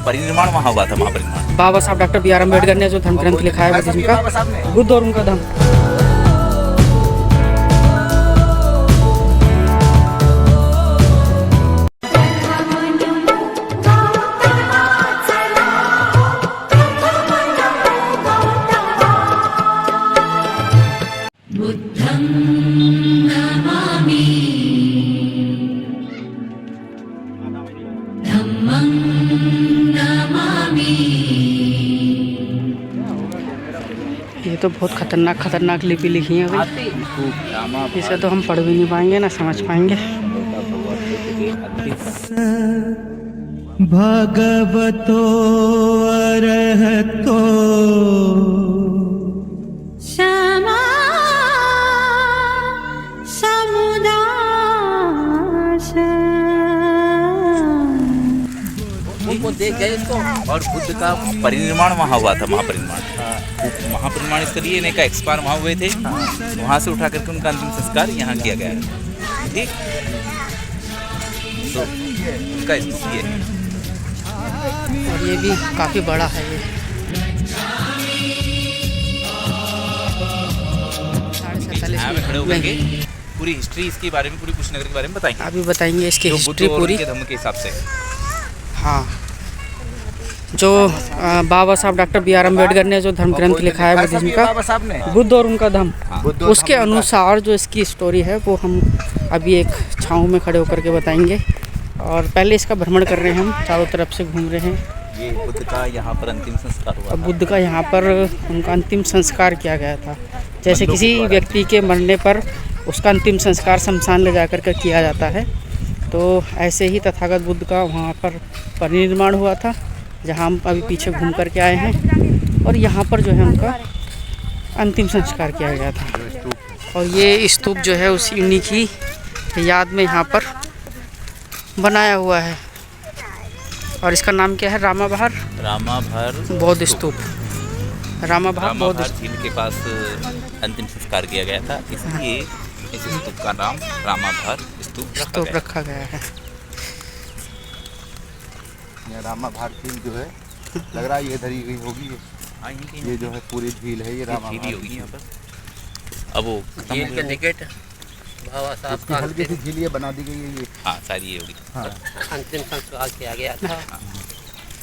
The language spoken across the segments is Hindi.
परिनिर्माण वहाँ हुआ था, महापरिनिर्माण। बाबा साहब डॉक्टर बी आर अम्बेडकर ने जो धर्म ग्रंथ लिखा है बुद्धिज्म का, बुद्ध और उनका धर्म। ये तो बहुत खतरनाक लिपि लिखी है भाई, इसे तो हम पढ़ भी नहीं पाएंगे ना समझ पाएंगे। भगवतो अरहतो क्षमा वो देख गए इसको। और बुद्ध का परिनिर्माण वहाँ हुआ था, महापरिनिर्माण। महापरिनिर्माण स्थल ये का एक्सपायर वहाँ हुए थे, वहाँ से उठा करके उनका अंतिम संस्कार यहाँ किया गया है। ठीक, तो उनका स्तूप ये है। और ये भी काफ़ी बड़ा है ये, 47.5 यहाँ पे खड़े होकर के पूरी हिस्ट्री इसके बारे में, पूरी कुशीनगर के बारे में बताएंगे। अभी बताएंगे इसकी जो हिस्ट्री बुद्ध और पूरी। उनके धर्म के हिसाब से। हाँ, जो बाबा साहब डॉक्टर बी आर अम्बेडकर ने जो धर्म ग्रंथ लिखा है बुद्धिज्म का, बुद्ध और उनका धर्म, उसके अनुसार जो इसकी स्टोरी है वो हम अभी एक छाँव में खड़े होकर के बताएंगे। और पहले इसका भ्रमण कर रहे हैं, हम चारों तरफ से घूम रहे हैं। ये बुद्ध का यहाँ पर अंतिम संस्कार हुआ और था। बुद्ध का यहाँ पर उनका अंतिम संस्कार किया गया था। जैसे किसी व्यक्ति के मरने पर उसका अंतिम संस्कार शमशान ले जा कर के किया जाता है, तो ऐसे ही तथागत बुद्ध का वहाँ पर परिनिर्माण हुआ था, जहाँ हम अभी पीछे घूम कर के आए हैं। और यहाँ पर जो है उनका अंतिम संस्कार किया गया था। और ये स्तूप जो है उसी उन्हीं की याद में यहाँ पर बनाया हुआ है। और इसका नाम क्या है? रामाभार बौद्ध स्तूप। रामाभार बौद्ध झील के पास अंतिम संस्कार किया गया था, इसलिए इस स्तूप का नाम रामाभार स्तूप रखा गया है। रामाभार झील जो है लग रहा है ये इधर ही गई होगी। ये जो है पूरी झील है, ये रामाभार होगी यहाँ पर। अब वो झील के निकट बाबा साहब का हल्की सी झील ये बना दी गई है। ये हाँ शायद ये होगी। हाँ, अंतिम संस्कार किया गया था।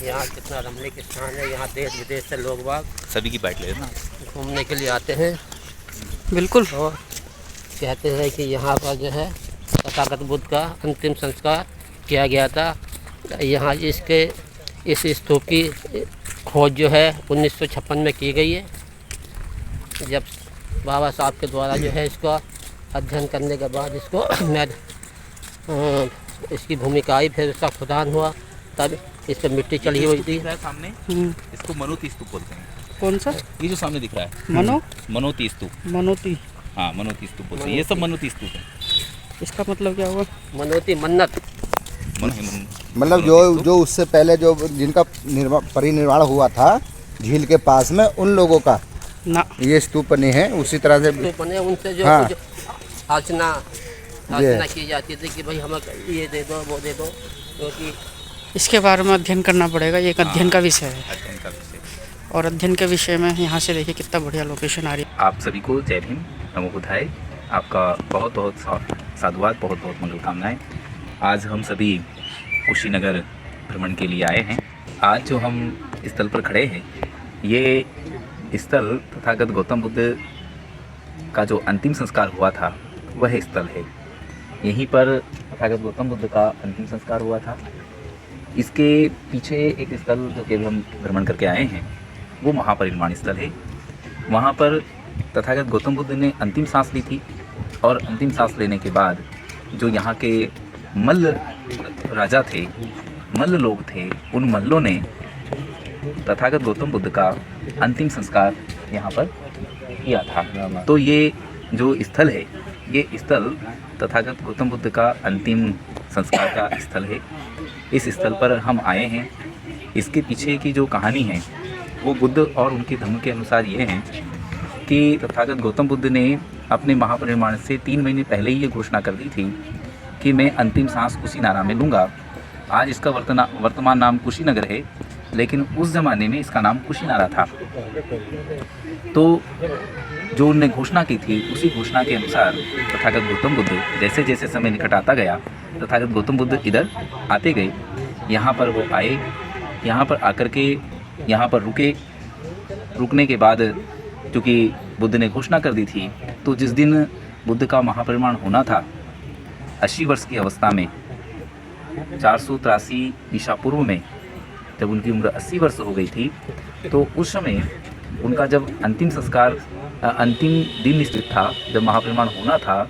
यहाँ कितना रमणीक स्थान है, यहाँ देश विदेश से लोग बाग सभी की बैठ ले ना घूमने के लिए आते हैं। बिल्कुल। और कहते हैं कि यहाँ पर जो है तथागत बुद्ध का अंतिम संस्कार किया गया था। यहाँ इस स्तूप की खोज जो है 1956 में की गई है, जब बाबा साहब के द्वारा जो है इसका अध्ययन करने के बाद इसको इसकी भूमिका आई, फिर उसका खुदान हुआ, तब इस पर मिट्टी चढ़ी हुई थी। सामने इसको मनोती स्तूप बोलते हैं। कौन सा? ये जो सामने दिख रहा है मनोती स्तूप। मनोती। हाँ मनोती स्तूप बोलते हैं, ये सब मनोती स्तूप है। इसका मतलब क्या हुआ? मनोती मन्नत, मतलब जो उससे पहले जो जिनका परिनिर्वाण हुआ था झील के पास में, उन लोगों का ना ये स्तूप बने हैं। उसी तरह से स्तूप बने, उनसे जो हाँ, अर्चना की जाती थी कि भाई हमें ये दे दो वो दे दो, क्योंकि इसके बारे में अध्ययन करना पड़ेगा। ये एक अध्ययन का विषय है। अध्ययन का विषय। और अध्ययन के विषय में यहाँ से देखिए कितना बढ़िया लोकेशन आ रही है। आप सभी को जय भीम, नमो बुद्धाय। आपका बहुत बहुत साधुवाद, बहुत बहुत मंगलकामनाएं। आज हम सभी कुशीनगर भ्रमण के लिए आए हैं। आज जो हम स्थल पर खड़े हैं, ये स्थल तथागत गौतम बुद्ध का जो अंतिम संस्कार हुआ था वह स्थल है। यहीं पर तथागत गौतम बुद्ध का अंतिम संस्कार हुआ था। इसके पीछे एक स्थल जो कि हम भ्रमण करके आए हैं वो महापरिनिर्वाण स्थल है। वहाँ पर तथागत गौतम बुद्ध ने अंतिम सांस ली थी, और अंतिम सांस लेने के बाद जो यहाँ के मल्ल राजा थे, मल्ल लोग थे, उन मल्लों ने तथागत गौतम बुद्ध का अंतिम संस्कार यहाँ पर किया था। तो ये जो स्थल है, ये स्थल तथागत गौतम बुद्ध का अंतिम संस्कार का स्थल है। इस स्थल पर हम आए हैं। इसके पीछे की जो कहानी है वो बुद्ध और उनके धर्म के अनुसार ये है कि तथागत गौतम बुद्ध ने अपने महापरिनिर्वाण से 3 महीने पहले ही ये घोषणा कर दी थी कि मैं अंतिम सांस कुशीनारा में लूँगा। आज इसका वर्तमान नाम कुशीनगर है। लेकिन उस ज़माने में इसका नाम कुशीनारा था। तो जो उनने घोषणा की थी उसी घोषणा के अनुसार तथागत गौतम बुद्ध जैसे जैसे समय निकट आता गया, तथागत गौतम बुद्ध इधर आते गए। यहाँ पर वो आए, यहाँ पर आकर के यहाँ पर रुकने के बाद चूँकि बुद्ध ने घोषणा कर दी थी, तो जिस दिन बुद्ध का महापरिनिर्वाण होना था 80 वर्ष की अवस्था में, 483 ईसा पूर्व में, जब उनकी उम्र 80 वर्ष हो गई थी, तो उस समय उनका जब अंतिम संस्कार अंतिम दिन निश्चित था, जब महापरिनिर्वाण होना था,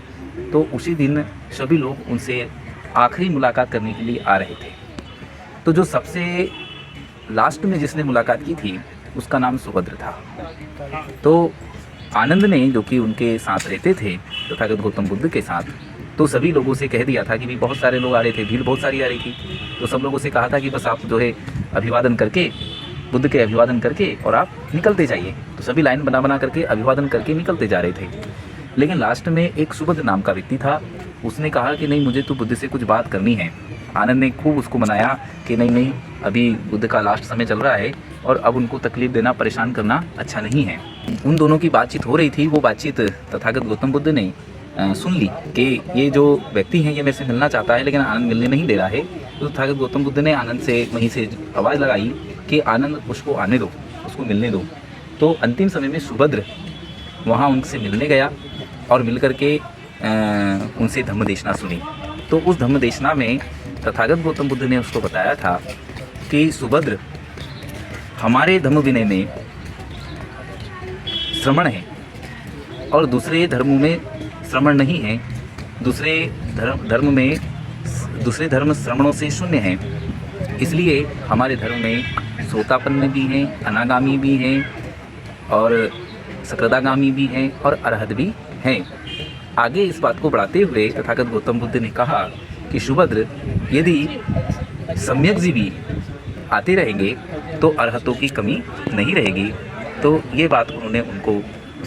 तो उसी दिन सभी लोग उनसे आखिरी मुलाकात करने के लिए आ रहे थे। तो जो सबसे लास्ट में जिसने मुलाकात की थी उसका नाम सुभद्र था। तो आनंद ने, जो कि उनके साथ रहते थे तथागत गौतम बुद्ध के साथ, तो सभी लोगों से कह दिया था कि भी बहुत सारे लोग आ रहे थे, भीड़ बहुत सारी आ रही थी, तो सब लोगों से कहा था कि बस आप जो है अभिवादन करके, बुद्ध के अभिवादन करके और आप निकलते जाइए। तो सभी लाइन बना करके अभिवादन करके निकलते जा रहे थे। लेकिन लास्ट में एक सुभद्र नाम का व्यक्ति था, उसने कहा कि नहीं, मुझे तो बुद्ध से कुछ बात करनी है। आनंद ने खूब उसको मनाया कि नहीं, अभी बुद्ध का लास्ट समय चल रहा है और अब उनको तकलीफ देना, परेशान करना अच्छा नहीं है। उन दोनों की बातचीत हो रही थी, वो बातचीत तथागत गौतम बुद्ध ने सुन ली कि ये जो व्यक्ति है ये मेरे से मिलना चाहता है, लेकिन आनंद मिलने नहीं दे रहा है। तो तथागत गौतम बुद्ध ने आनंद से वहीं से आवाज़ लगाई कि आनंद, उसको आने दो, उसको मिलने दो। तो अंतिम समय में सुभद्र वहाँ उनसे मिलने गया और मिल कर के उनसे धम्म देशना सुनी। तो उस धम्म देशना में तथागत गौतम बुद्ध ने उसको बताया था कि सुभद्र, हमारे धम्म विनय में श्रवण है और दूसरे धर्मों में श्रवण नहीं है। दूसरे धर्म श्रवणों से शून्य हैं। इसलिए हमारे धर्म में श्रोतापन्न भी हैं, अनागामी भी हैं और सकृदागामी भी हैं और अरहत भी हैं। आगे इस बात को बढ़ाते हुए तथागत गौतम बुद्ध ने कहा कि सुभद्र, यदि सम्यक जीवी आते रहेंगे तो अरहतों की कमी नहीं रहेगी। तो ये बात उन्होंने उनको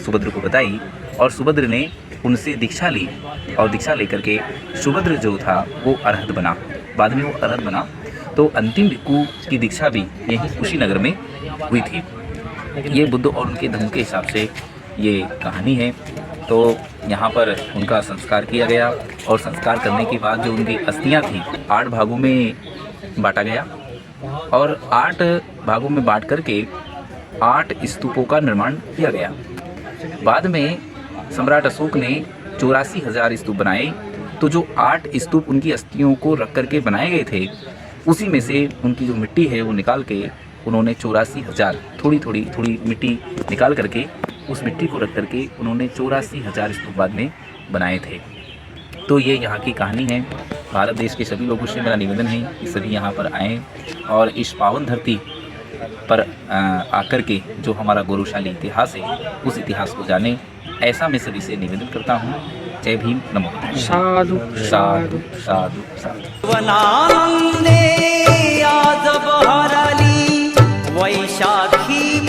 सुभद्र को बताई और सुभद्र ने उनसे दीक्षा ली और दीक्षा लेकर के सुभद्र जो था वो अरहत बना। बाद में वो अरहत बना। तो अंतिम भिक्खु की दीक्षा भी यहीं कुशीनगर में हुई थी। ये बुद्ध और उनके धर्म के हिसाब से ये कहानी है। तो यहाँ पर उनका संस्कार किया गया और संस्कार करने के बाद जो उनकी अस्थियाँ थी 8 भागों में बांटा गया और 8 भागों में बांट करके 8 स्तूपों का निर्माण किया गया। बाद में सम्राट अशोक ने 84,000 स्तूप बनाए। तो जो 8 स्तूप उनकी अस्थियों को रख करके बनाए गए थे, उसी में से उनकी जो मिट्टी है वो निकाल के उन्होंने 84,000 थोड़ी मिट्टी निकाल करके उस मिट्टी को रख करके उन्होंने 84,000 स्तूप बाद में बनाए थे। तो ये यहाँ की कहानी है। भारत देश के सभी लोगों से मेरा निवेदन है कि सभी यहाँ पर आएँ और इस पावन धरती पर आकर के जो हमारा गौरवशाली इतिहास है उस इतिहास को जाने, ऐसा मैं सभी से निवेदन करता हूँ। जय भीम, नमो बुद्धाय। साधु साधु साधु साधु। वनानंदे आज बहरली वैशाखी